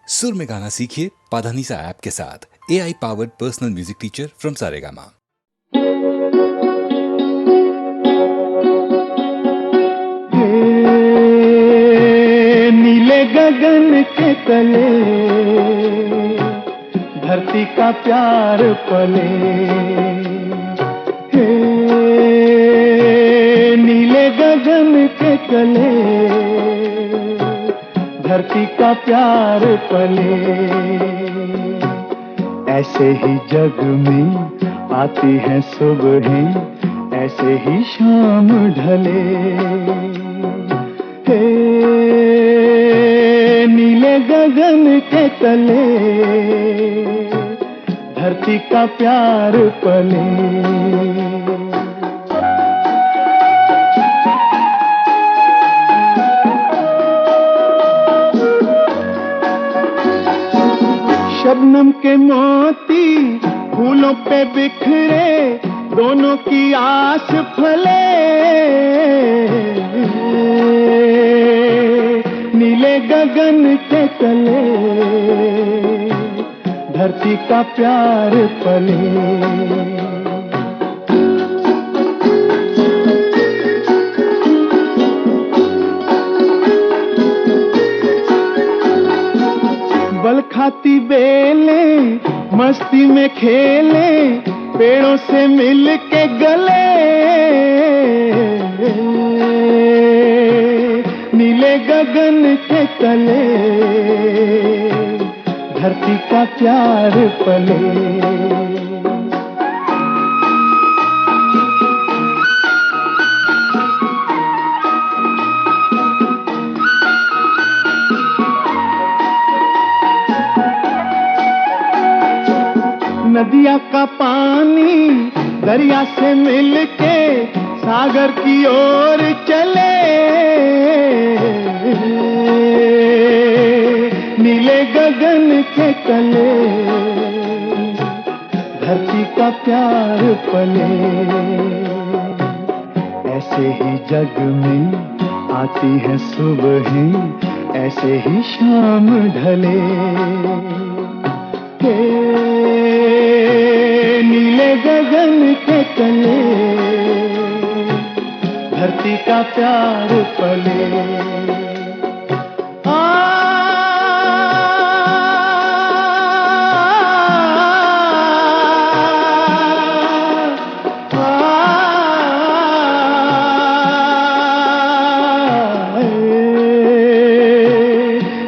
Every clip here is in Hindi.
सुर में गाना सीखिए पाधानीसा ऐप के साथ। AI powered personal music teacher from Saregama. नीले गगन के तले धरती का प्यार पले, नीले गगन के तले धरती का प्यार पले। ऐसे ही जग में आती हैं सुबहें, ऐसे ही शाम ढले। नीले गगन के तले धरती का प्यार पले। शबनम के मोती फूलों पे बिखरे, दोनों की आस फले। नीले गगन के तले धरती का प्यार पले। बल खाती बेलें मस्ती में खेले, पेड़ों से मिल के गले। नीले गगन के तले धरती का प्यार पले। नदिया का पानी दरिया से मिलके सागर की ओर चले। नीले गगन के तले धरती का प्यार पले। ऐसे ही जग में आती है सुबहें, ऐसे ही शाम ढले। नीले गगन के तले धरती का प्यार पले।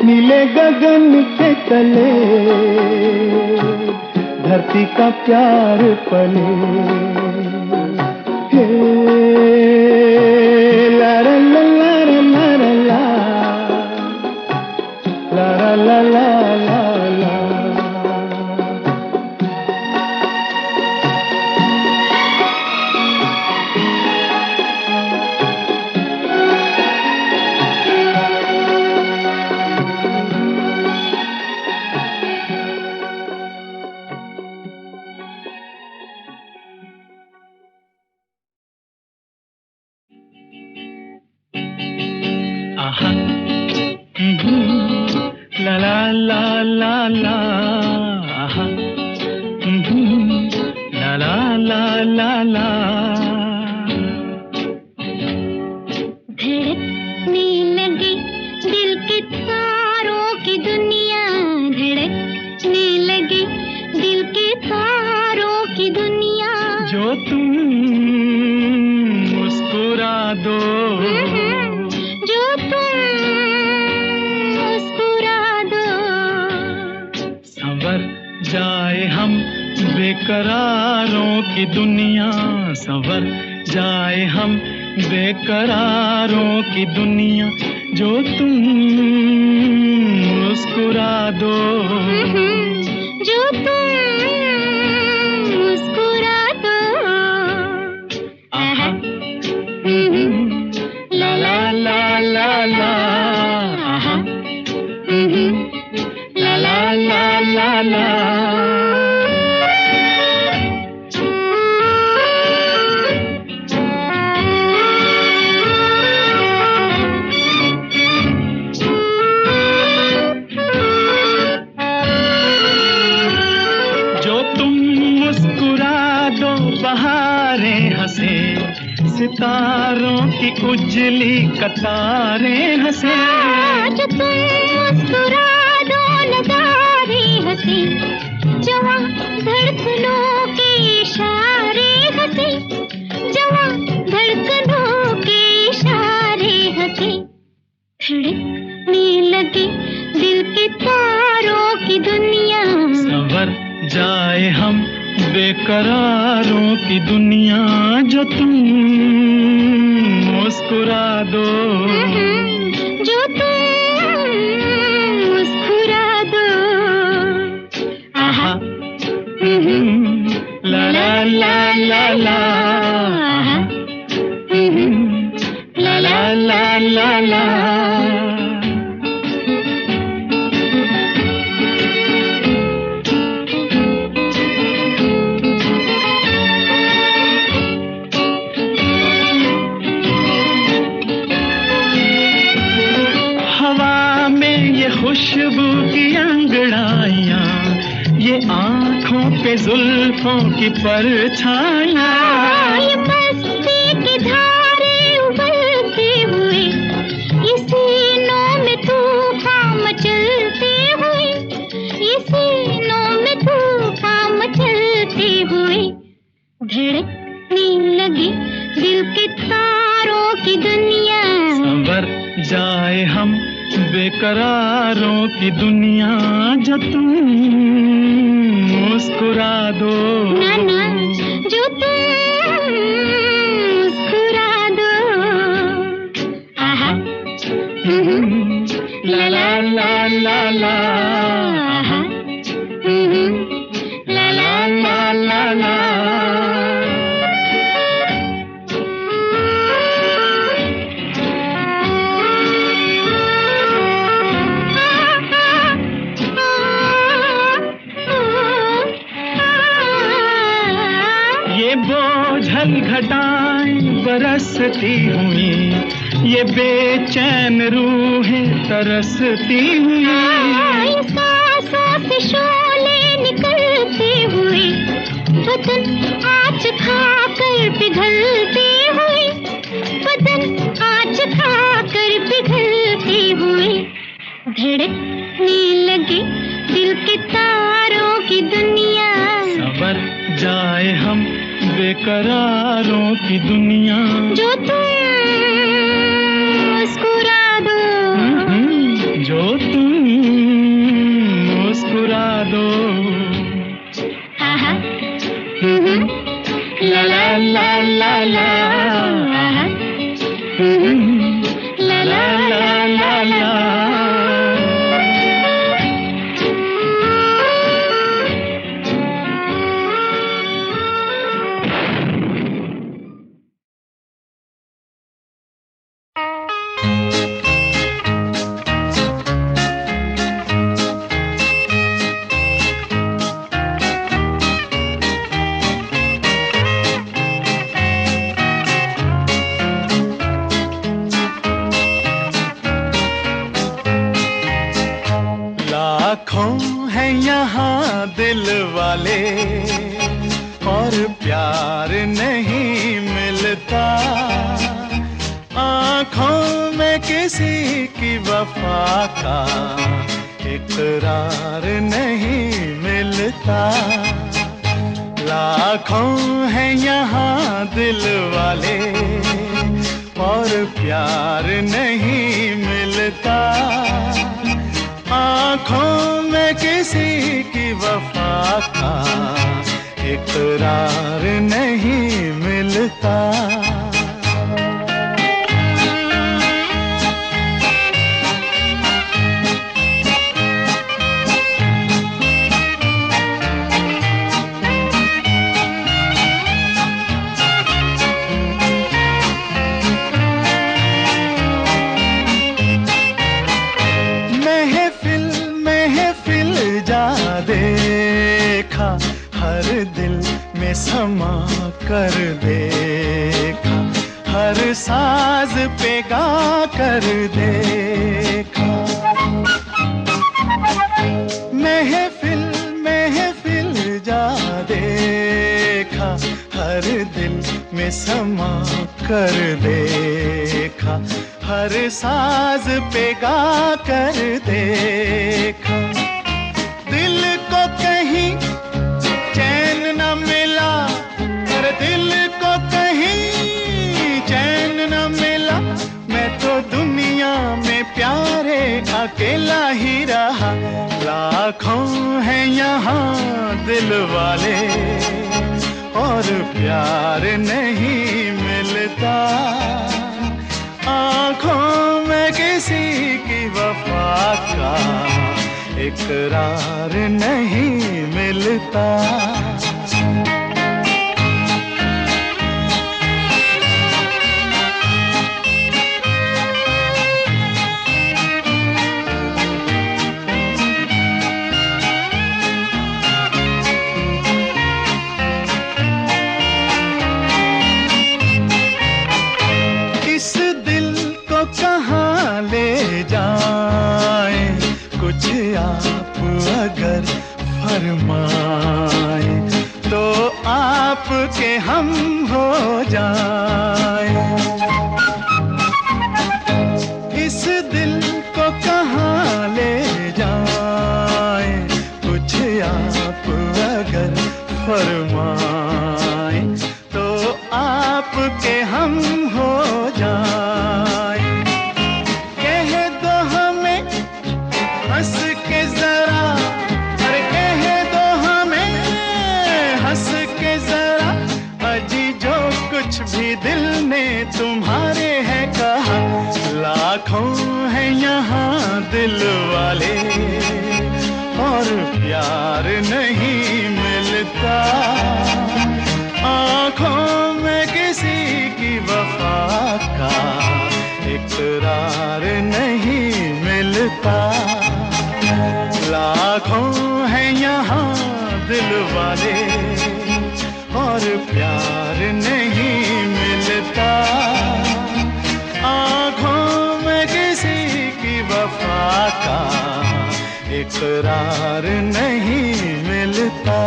नीले गगन के तले धरती का प्यार पले। ला ला ला ला ला ला ला ला ला ला ला। आहा, ला ला ला ला ला, आहा, ला ला ला ला ला। धड़कने लगी दिल के तारों की दुनिया, धड़कने लगी दिल के तारों की दुनिया। जो तुम मुस्कुरा दो, जो तुम मुस्कुरा दो, संवर जाए हम बेकरारों की दुनिया, संवर जाए हम बेकरारों की दुनिया। जो तुम मुस्कुरा दो, जो तुम मुस्कुरा दो। आहा, ला ला ला ला ला, आहा, ला ला ला ला ला। की उजली कतारें हंसे, जो तुम मुस्कुरा दो नजारे हंसे, जवां धड़कनों के इशारे हंसे, जवां धड़कनों के इशारे हंसे, धड़कने लगे दिल के तारों की दुनिया, संवर जाए हम बेकरारों की दुनिया, जो तुम मुस्कुरा दो, जो तुम मुस्कुरा दो। आहा, ला ला ला ला ला, आहा, ला ला ला ला ला। खुशबू की अंगड़ाइयाँ, ये आँखों पे जुल्फों की परछाइयाँ, ये मस्ती की धारे उबलते हुए, ये सीनों में तूफान मचलते हुए, ये सीनों में तूफान मचलते हुए, धड़कने लगी दिल के तारों की दुनिया, संवर जाए हम बेकरारों की दुनिया, जो तुम मुस्कुरा दो, ना ना, जो तुम मुस्कुरा दो। आहा, ला ला ला ला ला, आहा, ला ला ला ला ला। बोझल घटाएं बरसती हुई, ये बेचैन रूहें तरसती हुई, ये सांसों से शोले निकलते हुए, बदन आँच खाकर पिघलते हुए, बदन आँच खाकर पिघलते हुए, धड़कने लगे दिल के तारों की दुनिया, संवर जाए हम बेकरारों की दुनिया, जो तुम मुस्कुरा दो, जो तुम मुस्कुरा दो। आहा, ला ला ला ला ला, आहा, ला ला ला ला ला। लाखों हैं यहाँ दिल वाले और प्यार नहीं मिलता, आँखों में किसी की वफा का इकरार नहीं मिलता। लाखों हैं यहाँ दिल वाले और प्यार नहीं मिलता, आँखों में किसी की वफा का इकरार नहीं मिलता। देखा हर दिल में समा कर देखा, हर साज पे गा कर देखा। महफिल महफिल जा देखा, हर दिल में समा कर देखा, हर साज पे गा कर देखा, दिल को कहीं चैन न मिला, अरे दिल को कहीं चैन न मिला। मैं तो दुनिया में प्यारे अकेला ही रहा, लाखों हैं यहाँ दिल वाले और प्यार नहीं मिलता। आँखों में किसी की वफा का इकरार नहीं मिलता। कहाँ ले जाए कुछ आप अगर फरमाए, तो आपके हम हो जाए। इस दिल को कहाँ ले जाए कुछ आप अगर फरमाए, तो आपके हम हो जाए। हंस के जरा, अरे कह दो हमें हंस के जरा, अजी जो कुछ भी दिल ने तुम्हारे है कहा। लाखों हैं यहाँ दिल वाले और प्यार नहीं मिलता। आँखों में किसी की वफा का इकरार नहीं मिलता। लाखों हैं यहाँ दिल वाले और प्यार नहीं मिलता। आँखों में किसी की वफा का इकरार नहीं मिलता।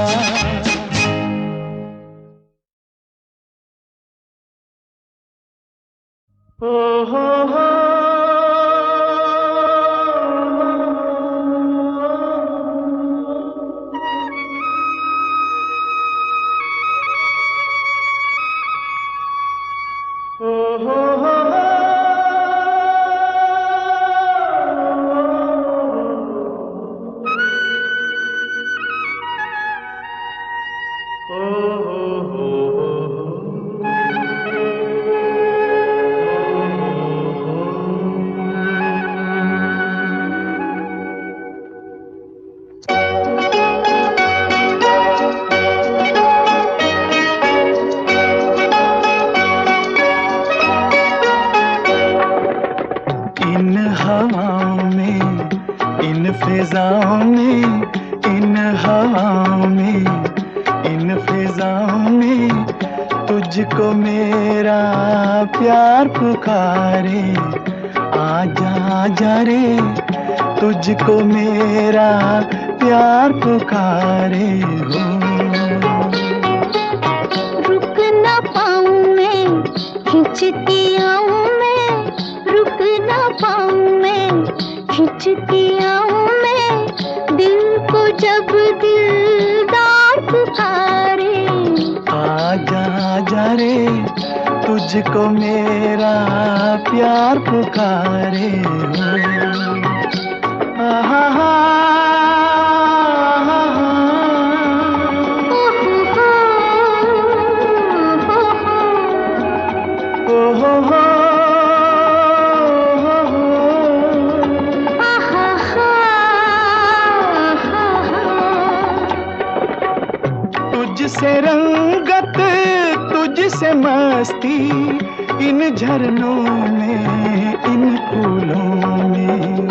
ओ हो फिजाओं में, इन हवाओं में, इन फिजाओं में तुझको मेरा प्यार पुकारे। आजा आजा रे तुझको मेरा प्यार पुकारे हो। रुक ना पाऊं मैं, खिंचती आऊं मैं, रुक ना पाऊं मैं, खिंचती आऊं मैं, दिल को जब दिलदार पुकारे। आजा आजा रे तुझको मेरा प्यार पुकारे हो। आहा हा तुझसे रंगत तुझसे मस्ती, इन झरनों में, इन फूलों में।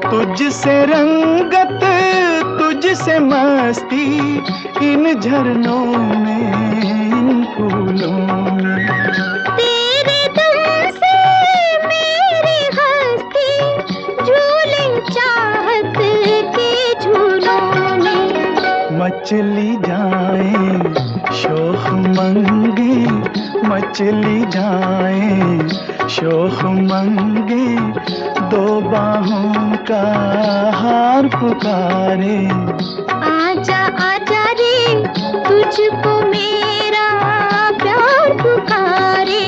तुझसे रंगत तुझसे मस्ती, इन झरनों में, इन फूलों में। तेरे दम से मेरी हस्ती झूले चाहत के झूलों में। मचली जाए शोख मंगे मचली जाए शोख मंगे, दो बाहों का हार पुकारे। आजा आजा रे तुझको मेरा प्यार पुकारे।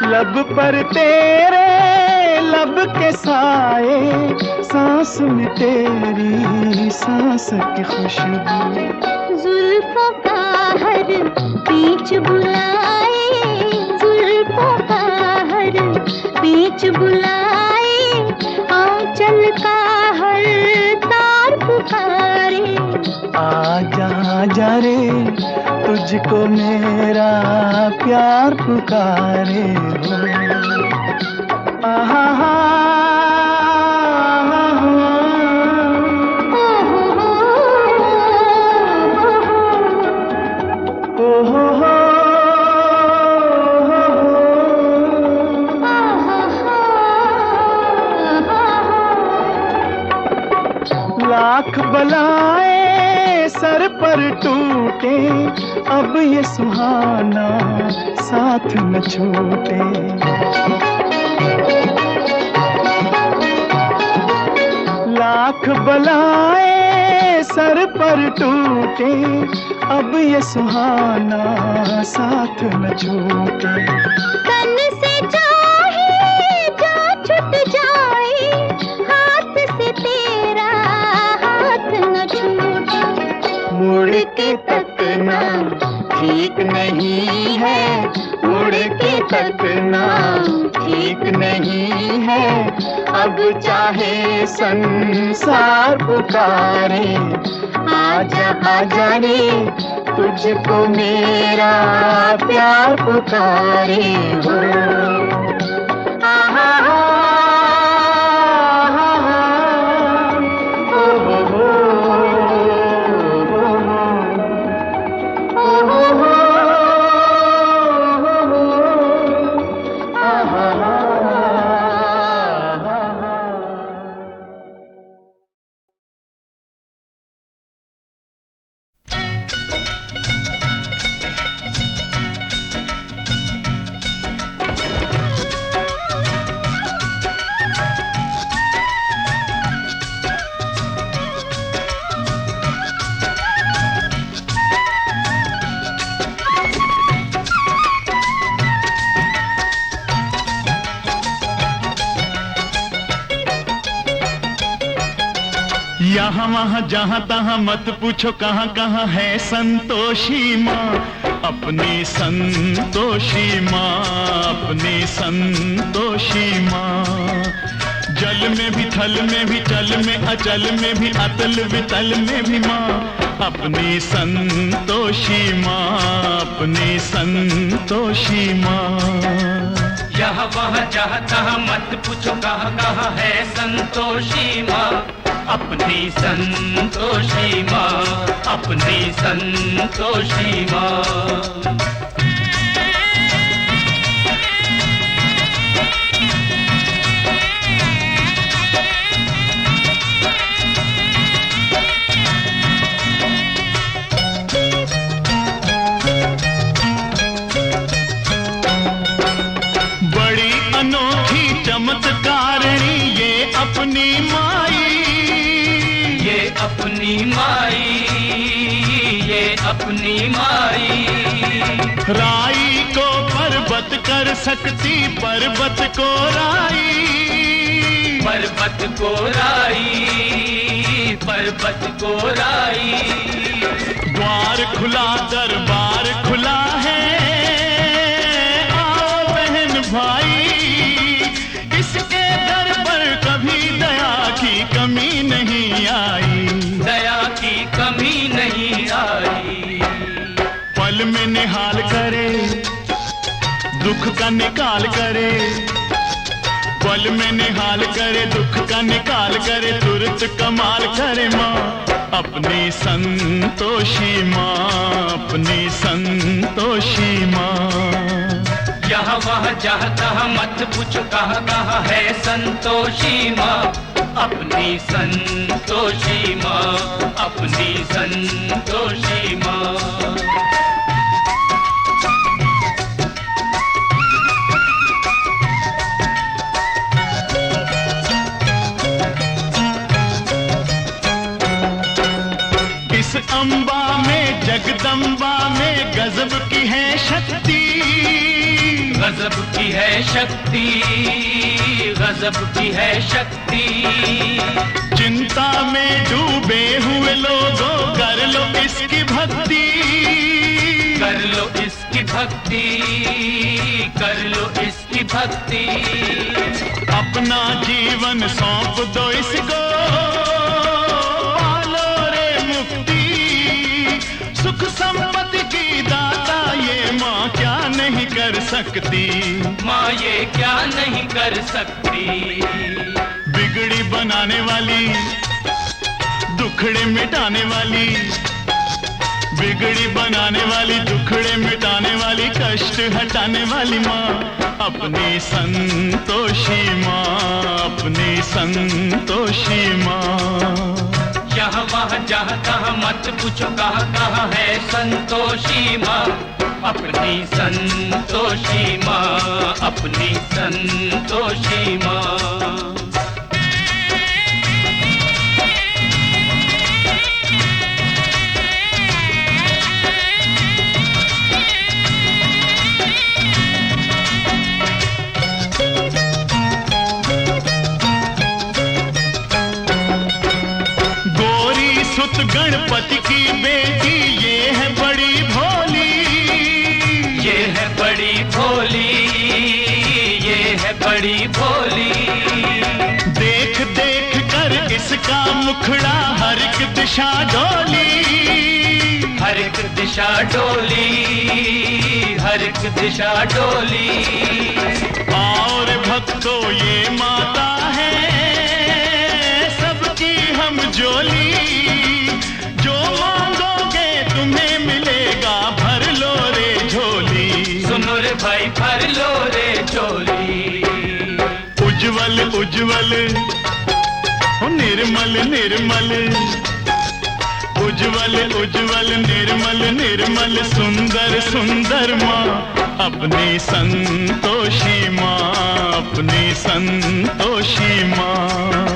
लब पर तेरे लब के साए, सांस में तेरी सांस की खुशबू। जुल्फों का हर बीच बुलाए, जुल्फों का हर बीच बुलाए, आंचल का हर तार पुकारे। आजा आजा रे तुझको मेरा प्यार पुकारे। आहा लाख बलाएं सर पर टूटे, अब ये सुहाना साथ न छूटे। लाख बलाएं सर पर टूटे, अब ये सुहाना साथ न छूटे। तन से चाहे जा छूट जाए, हाथ से तेरा हाथ न छूटे। मुड़ के तकना ठीक नहीं है, मुड़ के तकना ठीक नहीं है, अब चाहे संसार पुकारे। आजा आजा रे तुझको मेरा प्यार पुकारे हो। आहा यहाँ वहाँ जहाँ तहाँ मत पूछो कहाँ कहाँ है संतोषी माँ, अपनी संतोषी माँ, अपनी संतोषी माँ। जल में भी थल में भी चल में अचल में भी अतल वितल में भी माँ, अपनी संतोषी माँ, अपनी संतोषी माँ। यहाँ वहाँ जहाँ तहाँ मत पूछो कहाँ कहाँ है संतोषी माँ, अपनी संतोषी माँ, अपनी संतोषी माँ। बड़ी अनोखी चमत्कारिणी ये अपनी माई, ये अपनी माई, ये अपनी माई। राई को पर्वत कर सकती पर्वत को राई, पर्वत को राई, पर्वत को राई। द्वार खुला दरबार खुला है, आओ का निकाल करे, पल में निहाल करे, दुख का निकाल करे, तुरंत कमाल करे माँ अपनी संतोषी माँ, अपनी संतोषी माँ। यहाँ वहाँ जहाँ तहाँ मत पूछो कहाँ कहाँ है संतोषी माँ, अपनी संतोषी माँ, अपनी संतोषी माँ। इस अम्बा में जगदम्बा में गजब की है शक्ति, गजब की है शक्ति, गजब की है शक्ति। चिंता में डूबे हुए लोगों कर लो इसकी भक्ति, कर लो इसकी भक्ति, कर लो इसकी भक्ति। अपना जीवन सौंप दो इसको, पालो रे मुक्ति, सुख संपत्ति की दाता ये माँ क्या नहीं कर सकती, माँ ये क्या नहीं कर सकती। बिगड़ी बनाने वाली, दुखड़े मिटाने वाली, बिगड़ी बनाने वाली, दुखड़े मिटाने वाली, कष्ट हटाने वाली माँ अपनी संतोषी माँ, अपनी संतोषी माँ। यहाँ वहाँ जहाँ तहाँ मत पूछो कहाँ कहाँ है संतोषी माँ, अपनी संतोषी माँ, अपनी संतोषी माँ। गणपति की बेटी ये है बड़ी भोली, ये है बड़ी भोली, ये है बड़ी भोली। देख देख कर इसका मुखड़ा हर एक दिशा डोली, हर एक दिशा डोली, हर एक दिशा डोली। और भक्तों ये माता है सबकी हम जोली, जो मांगोगे तुम्हें मिलेगा, भर लो रे झोली। सुनो रे भाई भर लो रे झोली। उज्जवल उज्जवल हो निर्मल निर्मल, उज्जवल उज्जवल निर्मल निर्मल, सुंदर सुंदर माँ अपनी संतोषी माँ, अपनी संतोषी माँ।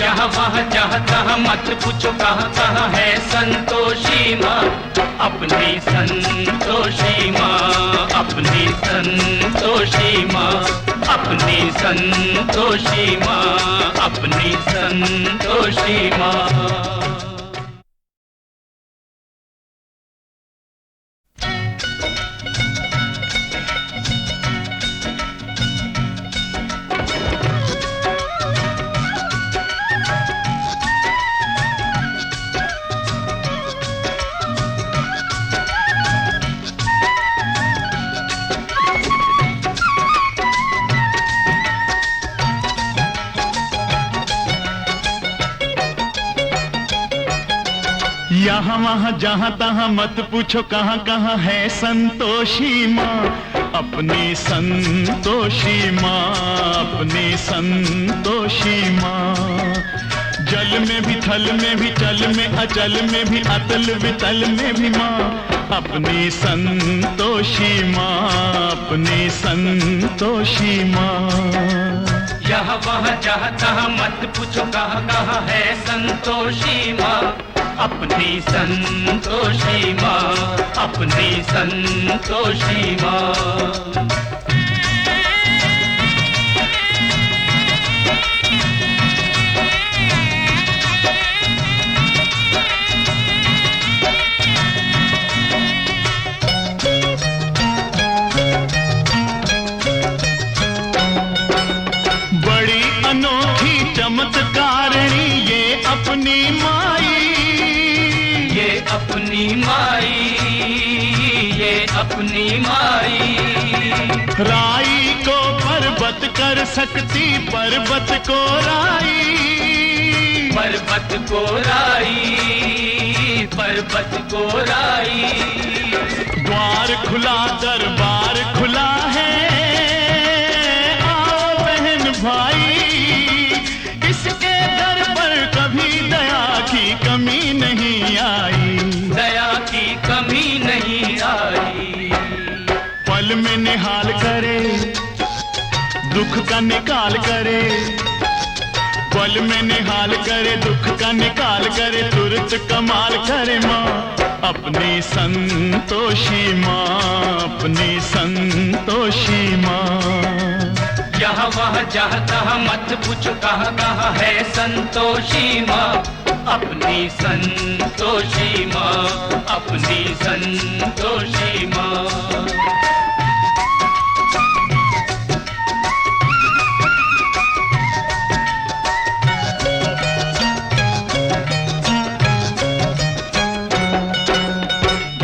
यहाँ वहाँ जहाँ तहाँ मत पूछो कहाँ कहाँ है संतोषी माँ, अपनी संतोषी माँ, अपनी संतोषी माँ, अपनी संतोषी माँ, अपनी संतोषी माँ। यहाँ वहाँ जहाँ तहाँ मत पूछो कहाँ कहाँ है संतोषी माँ, अपनी संतोषी माँ, अपनी संतोषी माँ। जल में भी थल में भी चल में अचल में भी अतल वितल में भी माँ अपनी संतोषी माँ, अपनी संतोषी माँ। यहाँ वहाँ जहाँ तहाँ मत पूछो कहाँ कहाँ है संतोषी माँ, अपनी संतोषी माँ, अपनी संतोषी माँ। बड़ी अनोखी चमत्कारिणी ये अपनी माई, ये अपनी माई, ये अपनी माई। राई को पर्वत कर सकती, पर्वत को राई, पर्वत को राई, पर्वत को राई। द्वार खुला दरबार खुला है, आओ बहन भाई, इसके दर पर कभी दया की कमी नहीं आई, दया की कमी नहीं आई। पल में निहाल करे, दुख का निकाल करे, पल में निहाल करे, दुख का निकाल करे, तुरंत कमाल करे माँ अपनी संतोषी माँ, अपनी संतोषी माँ। यहाँ वहाँ जहाँ तहाँ मत पूछो कहाँ कहाँ है संतोषी माँ, अपनी संतोषी माँ, अपनी संतोषी माँ।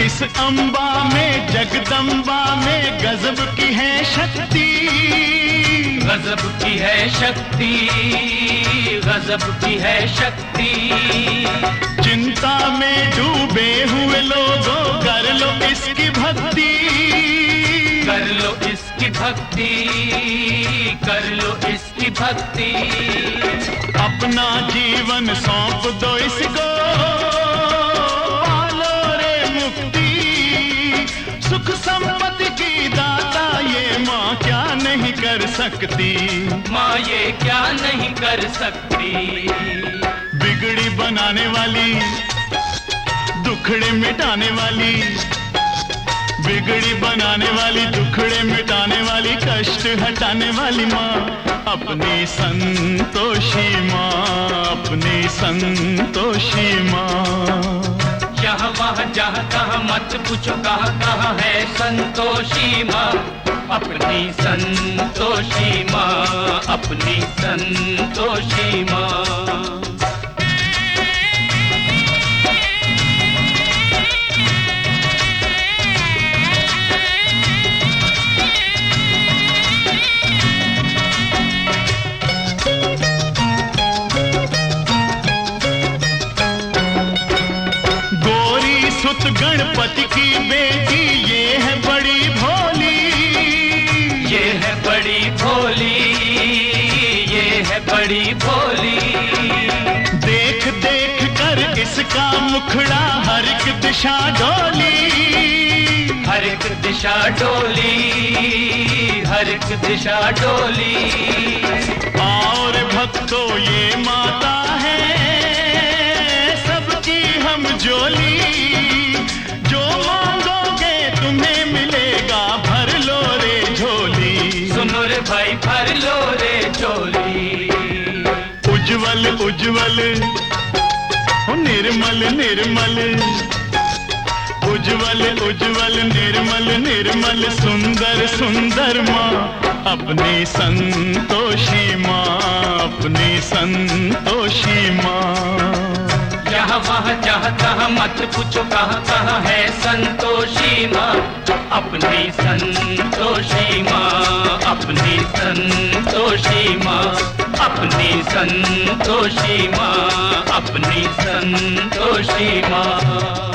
इस अम्बा में जगदम्बा में गजब की है शक्ति, गजब की है शक्ति, गजब की है शक्ति। चिंता में डूबे हुए लोगों कर लो इसकी भक्ति, कर लो इसकी भक्ति, कर लो इसकी भक्ति। अपना जीवन सौंप दो इसको, पालो रे मुक्ति, सुख संपत्ति की दाता ये माँ क्या नहीं कर सकती, माँ ये क्या नहीं कर सकती। बिगड़ी बनाने वाली, दुखड़े मिटाने वाली, बिगड़ी बनाने वाली, दुखड़े मिटाने वाली, कष्ट हटाने वाली माँ अपनी संतोषी माँ, अपनी संतोषी माँ। यहाँ वहाँ जहाँ तहाँ मत पूछो कहाँ कहाँ है संतोषी माँ, अपनी संतोषी माँ, अपनी संतोषी माँ। सुत गणपति की बेटी ये है बड़ी भोली, ये है बड़ी भोली, ये है बड़ी भोली। देख देख कर इसका मुखड़ा हर एक दिशा डोली, हर एक दिशा डोली, हर एक दिशा डोली। और भक्तों ये माता है सबकी हम जोली, जो मांगोगे तुम्हें मिलेगा, भर लो रे झोली। सुनो रे भाई भर लो रे झोली। उज्जवल उज्जवल हो निर्मल निर्मल, उज्जवल उज्जवल निर्मल निर्मल, सुंदर सुंदर माँ अपनी संतोषी माँ, अपनी संतोषी माँ। यहाँ वहाँ जहाँ तहाँ मत पूछो कहाँ कहाँ है संतोषी माँ, अपनी संतोषी माँ, अपनी संतोषी माँ, अपनी संतोषी माँ, अपनी संतोषी माँ।